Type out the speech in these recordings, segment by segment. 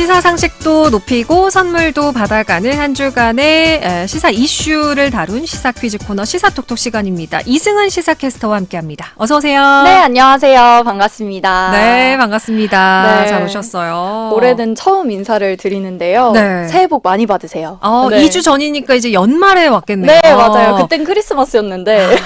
시사 상식도 높이고 선물도 받아가는 한 주간의 시사 이슈를 다룬 시사 퀴즈 코너 시사톡톡 시간입니다. 이승은 시사캐스터와 함께합니다. 어서 오세요. 네, 안녕하세요. 반갑습니다. 네, 반갑습니다. 네. 잘 오셨어요. 올해는 처음 인사를 드리는데요. 네. 새해 복 많이 받으세요. 네. 2주 전이니까 이제 연말에 왔겠네요. 네, 맞아요. 그땐 크리스마스였는데.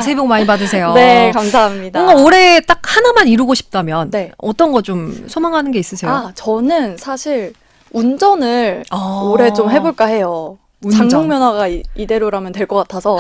새해 복 많이 받으세요. 네, 감사합니다. 뭔가 올해 딱 하나만 이루고 싶다면 네. 어떤 거 좀 소망하는 게 있으세요? 저는 사실 운전을 올해 좀 해볼까 해요. 운전. 장롱면허가 이대로라면 될 것 같아서.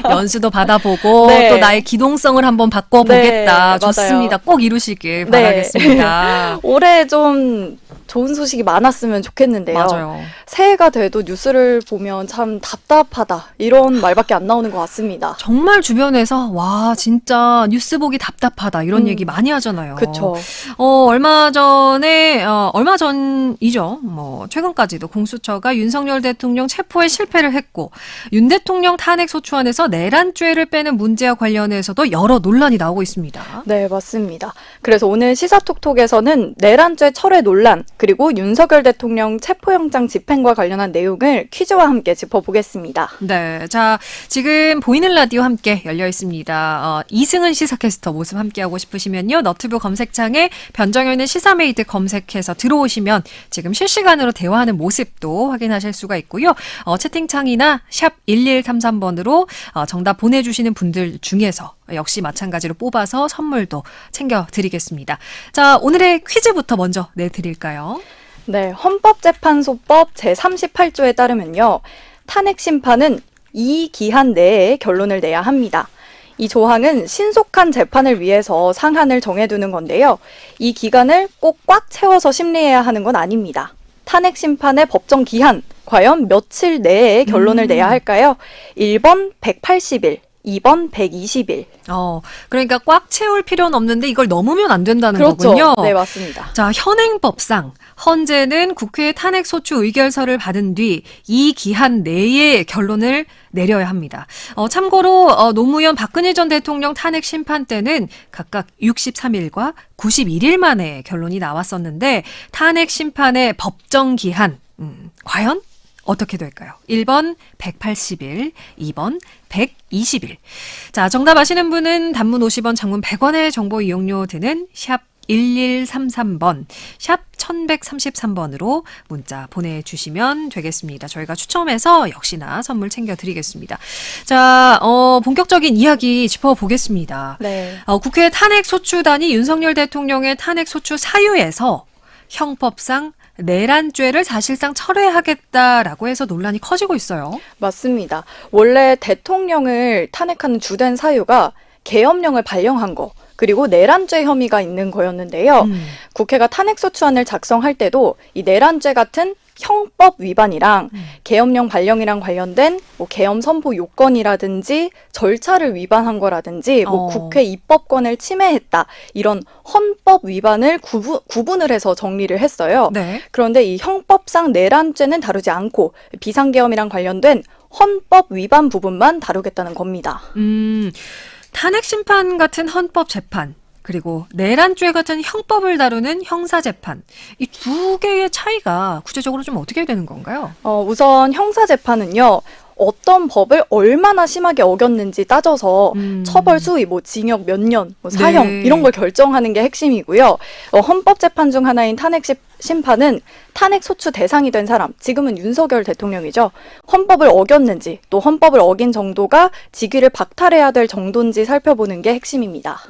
연수도 받아보고 네. 또 나의 기동성을 한번 바꿔보겠다. 네, 좋습니다. 맞아요. 꼭 이루시길 네. 바라겠습니다. 올해 좀 좋은 소식이 많았으면 좋겠는데요. 맞아요. 새해가 돼도 뉴스를 보면 참 답답하다. 이런 말밖에 안 나오는 것 같습니다. 정말 주변에서 와 진짜 뉴스 보기 답답하다 이런 얘기 많이 하잖아요. 그쵸. 얼마 전이죠. 최근까지도 공수처가 윤석열 대통령 체포에 실패를 했고 윤 대통령 탄핵 소추안에서 내란죄를 빼는 문제와 관련해서도 여러 논란이 나오고 있습니다. 네, 맞습니다. 그래서 오늘 시사톡톡에서는 내란죄 철회 논란, 그리고 윤석열 대통령 체포영장 집행과 관련한 내용을 퀴즈와 함께 짚어보겠습니다. 네, 자 지금 보이는 라디오 함께 열려 있습니다. 이승은 시사캐스터 모습 함께하고 싶으시면요. 너튜브 검색창에 변정현의 시사메이트 검색해서 들어오시면 지금 실시간으로 대화하는 모습도 확인하실 수가 있고요. 채팅창이나 샵 1133번으로 정답 보내주시는 분들 중에서 역시 마찬가지로 뽑아서 선물도 챙겨드리겠습니다. 자, 오늘의 퀴즈부터 먼저 내드릴까요? 네, 헌법재판소법 제38조에 따르면요. 탄핵 심판은 이 기한 내에 결론을 내야 합니다. 이 조항은 신속한 재판을 위해서 상한을 정해두는 건데요. 이 기간을 꼭 꽉 채워서 심리해야 하는 건 아닙니다. 탄핵 심판의 법정 기한, 과연 며칠 내에 결론을 내야 할까요? 1번 180일, 2번 120일. 그러니까 꽉 채울 필요는 없는데 이걸 넘으면 안 된다는 그렇죠. 거군요. 네, 맞습니다. 자, 현행법상 헌재는 국회 탄핵 소추 의결서를 받은 뒤 이 기한 내에 결론을 내려야 합니다. 참고로 노무현 박근혜 전 대통령 탄핵 심판 때는 각각 63일과 91일 만에 결론이 나왔었는데 탄핵 심판의 법정 기한 과연 어떻게 될까요? 1번 180일, 2번 120일. 자, 정답 아시는 분은 단문 50원, 장문 100원의 정보 이용료 드는 샵 1133번, 샵 1133번으로 문자 보내주시면 되겠습니다. 저희가 추첨해서 역시나 선물 챙겨드리겠습니다. 자, 본격적인 이야기 짚어보겠습니다. 네. 국회 탄핵소추단이 윤석열 대통령의 탄핵소추 사유에서 형법상 내란죄를 사실상 철회하겠다라고 해서 논란이 커지고 있어요. 맞습니다. 원래 대통령을 탄핵하는 주된 사유가 계엄령을 발령한 거, 그리고 내란죄 혐의가 있는 거였는데요. 국회가 탄핵소추안을 작성할 때도 이 내란죄 같은 형법 위반이랑 계엄령 발령이랑 관련된 계엄 선포 요건이라든지 절차를 위반한 거라든지 국회 입법권을 침해했다 이런 헌법 위반을 구분을 해서 정리를 했어요. 네. 그런데 이 형법상 내란죄는 다루지 않고 비상계엄이랑 관련된 헌법 위반 부분만 다루겠다는 겁니다. 탄핵 심판 같은 헌법 재판 그리고 내란죄 같은 형법을 다루는 형사재판 이 두 개의 차이가 구체적으로 좀 어떻게 되는 건가요? 우선 형사재판은요. 어떤 법을 얼마나 심하게 어겼는지 따져서 처벌 수위, 징역 몇 년, 사형 네. 이런 걸 결정하는 게 핵심이고요. 헌법재판 중 하나인 탄핵 심판은 탄핵 소추 대상이 된 사람, 지금은 윤석열 대통령이죠. 헌법을 어겼는지 또 헌법을 어긴 정도가 직위를 박탈해야 될 정도인지 살펴보는 게 핵심입니다.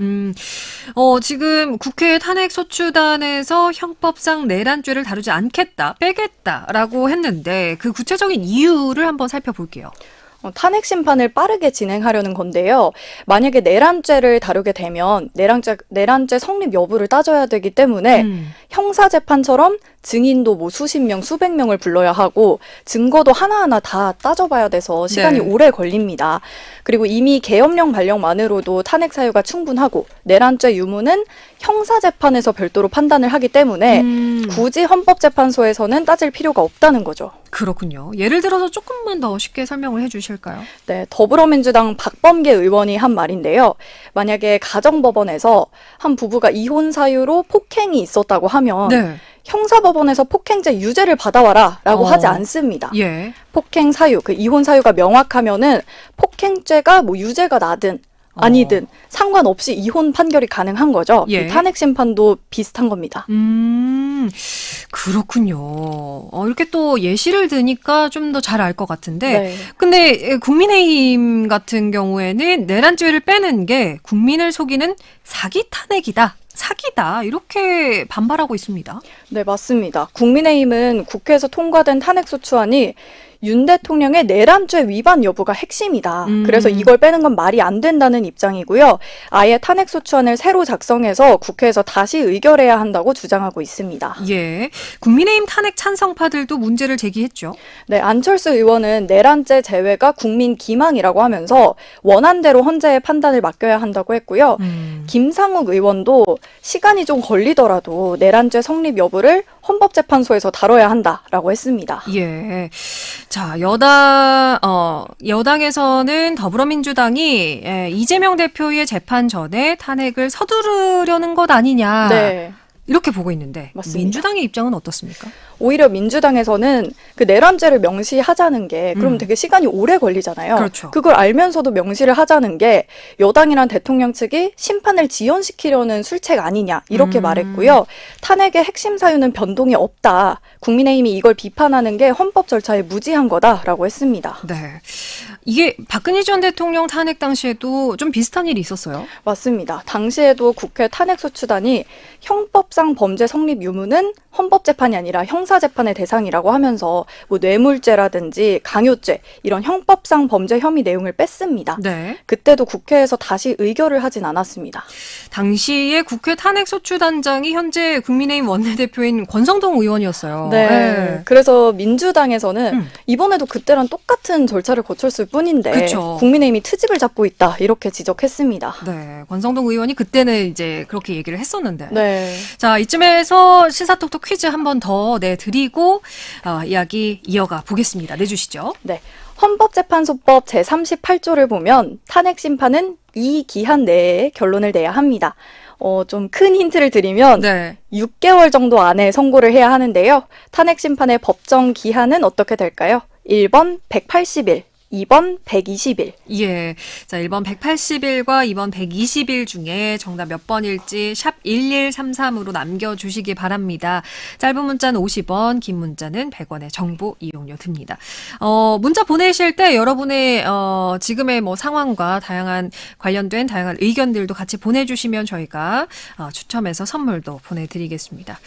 지금 국회 탄핵소추단에서 형법상 내란죄를 다루지 않겠다, 빼겠다라고 했는데 그 구체적인 이유를 한번 살펴볼게요. 탄핵 심판을 빠르게 진행하려는 건데요. 만약에 내란죄를 다루게 되면 내란죄 성립 여부를 따져야 되기 때문에 형사재판처럼 증인도 수십 명, 수백 명을 불러야 하고 증거도 하나하나 다 따져봐야 돼서 시간이 네. 오래 걸립니다. 그리고 이미 계엄령 발령만으로도 탄핵 사유가 충분하고 내란죄 유무는 형사재판에서 별도로 판단을 하기 때문에 굳이 헌법재판소에서는 따질 필요가 없다는 거죠. 그렇군요. 예를 들어서 조금만 더 쉽게 설명을 해주실까요? 네, 더불어민주당 박범계 의원이 한 말인데요. 만약에 가정법원에서 한 부부가 이혼 사유로 폭행이 있었다고 하면 네. 형사법원에서 폭행죄 유죄를 받아와라라고 하지 않습니다. 예. 폭행 사유, 그 이혼 사유가 명확하면은 폭행죄가 뭐 유죄가 나든 아니든 상관없이 이혼 판결이 가능한 거죠. 예. 이 탄핵 심판도 비슷한 겁니다. 그렇군요. 이렇게 또 예시를 드니까 좀 더 잘 알 것 같은데, 네. 근데 국민의힘 같은 경우에는 내란죄를 빼는 게 국민을 속이는 사기 탄핵이다. 사기다. 이렇게 반발하고 있습니다. 네, 맞습니다. 국민의힘은 국회에서 통과된 탄핵소추안이 윤 대통령의 내란죄 위반 여부가 핵심이다. 그래서 이걸 빼는 건 말이 안 된다는 입장이고요. 아예 탄핵소추안을 새로 작성해서 국회에서 다시 의결해야 한다고 주장하고 있습니다. 예. 국민의힘 탄핵 찬성파들도 문제를 제기했죠. 네, 안철수 의원은 내란죄 제외가 국민 기망이라고 하면서 원안대로 헌재의 판단을 맡겨야 한다고 했고요. 김상욱 의원도 시간이 좀 걸리더라도 내란죄 성립 여부를 헌법재판소에서 다뤄야 한다라고 했습니다. 예. 자, 여당에서는 더불어민주당이 이재명 대표의 재판 전에 탄핵을 서두르려는 것 아니냐. 네. 이렇게 보고 있는데 맞습니다. 민주당의 입장은 어떻습니까? 오히려 민주당에서는 그 내란죄를 명시하자는 게 그럼 되게 시간이 오래 걸리잖아요. 그렇죠. 그걸 알면서도 명시를 하자는 게 여당이란 대통령 측이 심판을 지연시키려는 술책 아니냐 이렇게 말했고요. 탄핵의 핵심 사유는 변동이 없다. 국민의힘이 이걸 비판하는 게 헌법 절차에 무지한 거다라고 했습니다. 네. 이게 박근혜 전 대통령 탄핵 당시에도 좀 비슷한 일이 있었어요. 맞습니다. 당시에도 국회 탄핵소추단이 형법상 범죄 성립 유무는 헌법재판이 아니라 형사재판의 대상이라고 하면서 뭐 뇌물죄라든지 강요죄 이런 형법상 범죄 혐의 내용을 뺐습니다. 네. 그때도 국회에서 다시 의결을 하진 않았습니다. 당시에 국회 탄핵소추단장이 현재 국민의힘 원내대표인 권성동 의원이었어요. 네. 그래서 민주당에서는 이번에도 그때랑 똑같은 절차를 거쳤을 뿐인데 그쵸. 국민의힘이 트집을 잡고 있다 이렇게 지적했습니다. 네. 권성동 의원이 그때는 이제 그렇게 얘기를 했었는데. 네. 자, 이쯤에서 시사톡톡 퀴즈 한 번 더 내드리고 이야기 이어가 보겠습니다. 내주시죠. 네. 헌법재판소법 제38조를 보면 탄핵 심판은 이 기한 내에 결론을 내야 합니다. 좀 큰 힌트를 드리면 네. 6개월 정도 안에 선고를 해야 하는데요. 탄핵 심판의 법정 기한은 어떻게 될까요? 1번 180일, 2번 120일. 예. 자, 1번 180일과 2번 120일 중에 정답 몇 번일지 샵 1133으로 남겨주시기 바랍니다. 짧은 문자는 50원, 긴 문자는 100원의 정보 이용료 듭니다. 문자 보내실 때 여러분의 지금의 뭐 상황과 관련된 다양한 의견들도 같이 보내주시면 저희가 추첨해서 선물도 보내드리겠습니다.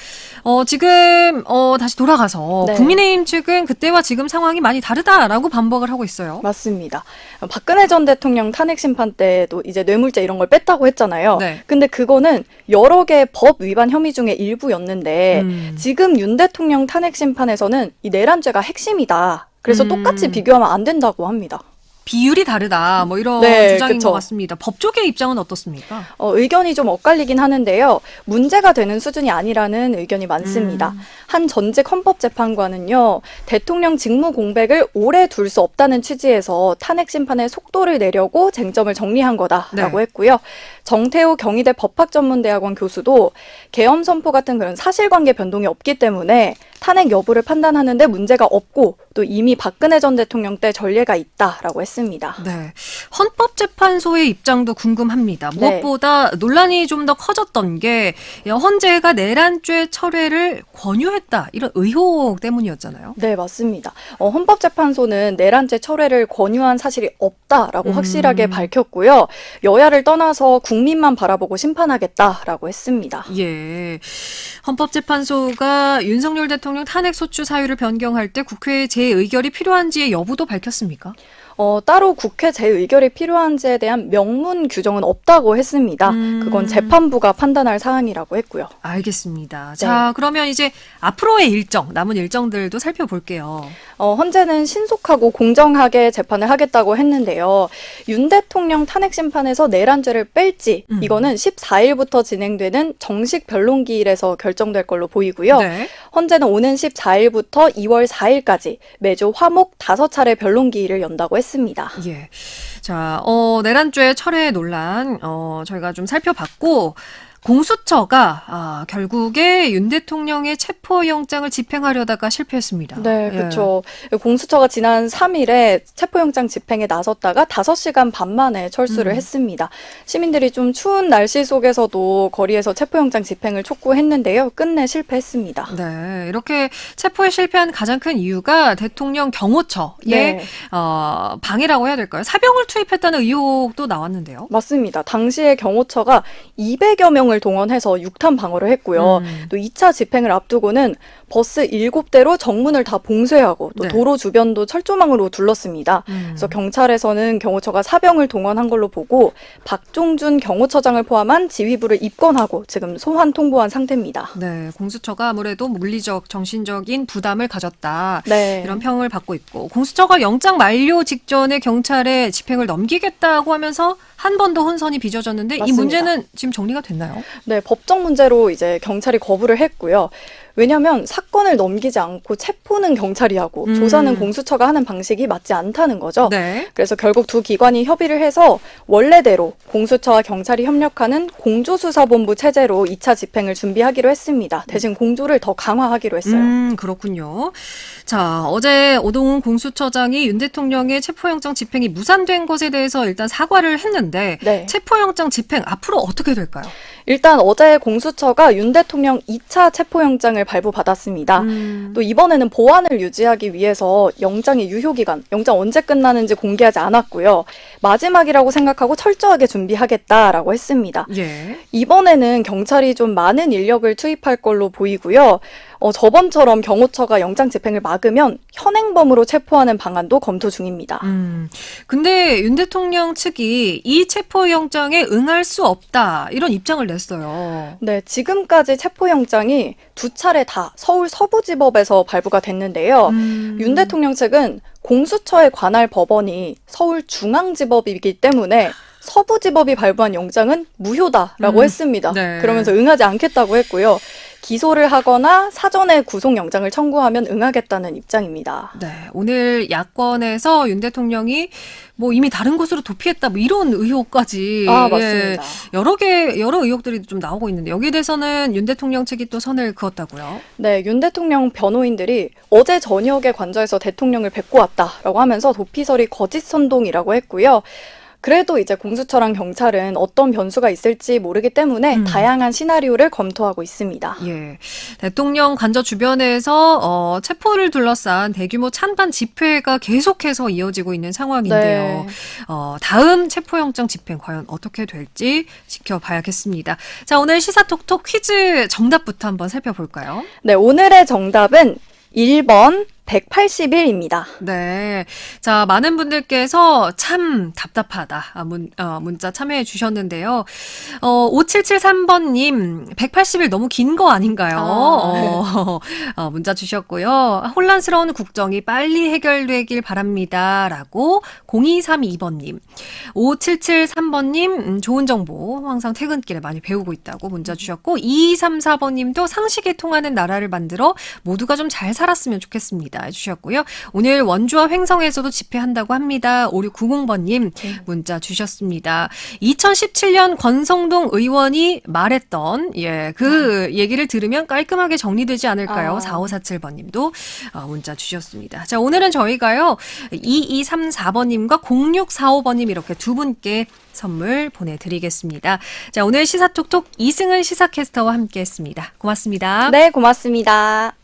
지금 다시 돌아가서 네. 국민의힘 측은 그때와 지금 상황이 많이 다르다라고 반박을 하고 있어요. 맞습니다. 박근혜 전 대통령 탄핵 심판 때도 이제 뇌물죄 이런 걸 뺐다고 했잖아요. 네. 근데 그거는 여러 개의 법 위반 혐의 중에 일부였는데 지금 윤 대통령 탄핵 심판에서는 이 내란죄가 핵심이다. 그래서 똑같이 비교하면 안 된다고 합니다. 비율이 다르다. 뭐 이런 네, 주장인 그쵸. 것 같습니다. 법조계 입장은 어떻습니까? 의견이 좀 엇갈리긴 하는데요. 문제가 되는 수준이 아니라는 의견이 많습니다. 한 전직 헌법재판관은요. 대통령 직무 공백을 오래 둘 수 없다는 취지에서 탄핵 심판의 속도를 내려고 쟁점을 정리한 거다라고 네. 했고요. 정태우 경희대 법학전문대학원 교수도 계엄 선포 같은 그런 사실관계 변동이 없기 때문에 탄핵 여부를 판단하는데 문제가 없고 또 이미 박근혜 전 대통령 때 전례가 있다라고 했습니다. 네. 헌법재판소의 입장도 궁금합니다. 네. 무엇보다 논란이 좀 더 커졌던 게 헌재가 내란죄 철회를 권유했다. 이런 의혹 때문이었잖아요. 네, 맞습니다. 헌법재판소는 내란죄 철회를 권유한 사실이 없다라고 확실하게 밝혔고요. 여야를 떠나서 국민만 바라보고 심판하겠다라고 했습니다. 예. 헌법재판소가 윤석열 대통령 탄핵소추 사유를 변경할 때 국회의 재의결이 필요한지의 여부도 밝혔습니까? 따로 국회 재의결이 필요한지에 대한 명문 규정은 없다고 했습니다. 그건 재판부가 판단할 사안이라고 했고요. 알겠습니다. 네. 자, 그러면 이제 앞으로의 일정, 남은 일정들도 살펴볼게요. 헌재는 신속하고 공정하게 재판을 하겠다고 했는데요. 윤 대통령 탄핵 심판에서 내란죄를 뺄지 이거는 14일부터 진행되는 정식 변론기일에서 결정될 걸로 보이고요. 네. 헌재는 오는 14일부터 2월 4일까지 매주 화목 5차례 변론기일을 연다고 했습니다. 예. 자, 내란죄 철회 논란, 저희가 좀 살펴봤고, 공수처가 결국에 윤 대통령의 체포영장을 집행하려다가 실패했습니다. 네, 예. 그렇죠. 공수처가 지난 3일에 체포영장 집행에 나섰다가 5시간 반 만에 철수를 했습니다. 시민들이 좀 추운 날씨 속에서도 거리에서 체포영장 집행을 촉구했는데요. 끝내 실패했습니다. 네, 이렇게 체포에 실패한 가장 큰 이유가 대통령 경호처의 네. 방해라고 해야 될까요? 사병을 투입했다는 의혹도 나왔는데요. 맞습니다. 당시에 경호처가 200여 명을 동원해서 육탄 방어를 했고요. 또 2차 집행을 앞두고는 버스 7대로 정문을 다 봉쇄하고 또 네. 도로 주변도 철조망으로 둘렀습니다. 그래서 경찰에서는 경호처가 사병을 동원한 걸로 보고 박종준 경호처장을 포함한 지휘부를 입건하고 지금 소환 통보한 상태입니다. 네, 공수처가 아무래도 물리적, 정신적인 부담을 가졌다. 네. 이런 평을 받고 있고, 공수처가 영장 만료 직전에 경찰에 집행을 넘기겠다고 하면서 한 번 더 혼선이 빚어졌는데 이 맞습니다. 문제는 지금 정리가 됐나요? 네, 법적 문제로 이제 경찰이 거부를 했고요. 왜냐하면 사건을 넘기지 않고 체포는 경찰이 하고 조사는 공수처가 하는 방식이 맞지 않다는 거죠. 네. 그래서 결국 두 기관이 협의를 해서 원래대로 공수처와 경찰이 협력하는 공조수사본부 체제로 2차 집행을 준비하기로 했습니다. 대신 공조를 더 강화하기로 했어요. 그렇군요. 자, 어제 오동훈 공수처장이 윤 대통령의 체포영장 집행이 무산된 것에 대해서 일단 사과를 했는데 네. 체포영장 집행 앞으로 어떻게 될까요? 일단 어제 공수처가 윤 대통령 2차 체포영장을 발부받았습니다. 또 이번에는 보안을 유지하기 위해서 영장의 유효기간, 영장 언제 끝나는지 공개하지 않았고요. 마지막이라고 생각하고 철저하게 준비하겠다라고 했습니다. 예. 이번에는 경찰이 좀 많은 인력을 투입할 걸로 보이고요. 저번처럼 경호처가 영장 집행을 막으면 현행범으로 체포하는 방안도 검토 중입니다. 근데 윤 대통령 측이 이 체포영장에 응할 수 없다 이런 입장을 냈어요. 네, 지금까지 체포영장이 2차례 다 서울 서부지법에서 발부가 됐는데요. 윤 대통령 측은 공수처에 관할 법원이 서울중앙지법이기 때문에 서부지법이 발부한 영장은 무효다라고 했습니다. 네. 그러면서 응하지 않겠다고 했고요. 기소를 하거나 사전에 구속영장을 청구하면 응하겠다는 입장입니다. 네, 오늘 야권에서 윤 대통령이 뭐 이미 다른 곳으로 도피했다 뭐 이런 의혹까지 맞습니다. 여러 의혹들이 좀 나오고 있는데 여기에 대해서는 윤 대통령 측이 또 선을 그었다고요? 네, 윤 대통령 변호인들이 어제 저녁에 관저에서 대통령을 뵙고 왔다라고 하면서 도피설이 거짓 선동이라고 했고요. 그래도 이제 공수처랑 경찰은 어떤 변수가 있을지 모르기 때문에 다양한 시나리오를 검토하고 있습니다. 예, 대통령 관저 주변에서 체포를 둘러싼 대규모 찬반 집회가 계속해서 이어지고 있는 상황인데요. 네. 다음 체포영장 집행 과연 어떻게 될지 지켜봐야겠습니다. 자, 오늘 시사톡톡 퀴즈 정답부터 한번 살펴볼까요? 네, 오늘의 정답은 1번 181입니다. 네. 자, 많은 분들께서 참 답답하다. 문자 참여해 주셨는데요. 5773번님, 180일 너무 긴 거 아닌가요? 문자 주셨고요. 혼란스러운 국정이 빨리 해결되길 바랍니다. 라고 0232번님, 5773번님, 좋은 정보 항상 퇴근길에 많이 배우고 있다고 문자 주셨고, 2234번님도 상식이 통하는 나라를 만들어 모두가 좀 잘 살았으면 좋겠습니다. 해주셨고요. 오늘 원주와 횡성에서도 집회한다고 합니다. 5690번님 문자 주셨습니다. 2017년 권성동 의원이 말했던 그 얘기를 들으면 깔끔하게 정리되지 않을까요? 4547번님도 문자 주셨습니다. 자, 오늘은 저희가요 2234번님과 0645번님 이렇게 두 분께 선물 보내드리겠습니다. 자, 오늘 시사톡톡 이승은 시사캐스터와 함께했습니다. 고맙습니다. 네, 고맙습니다.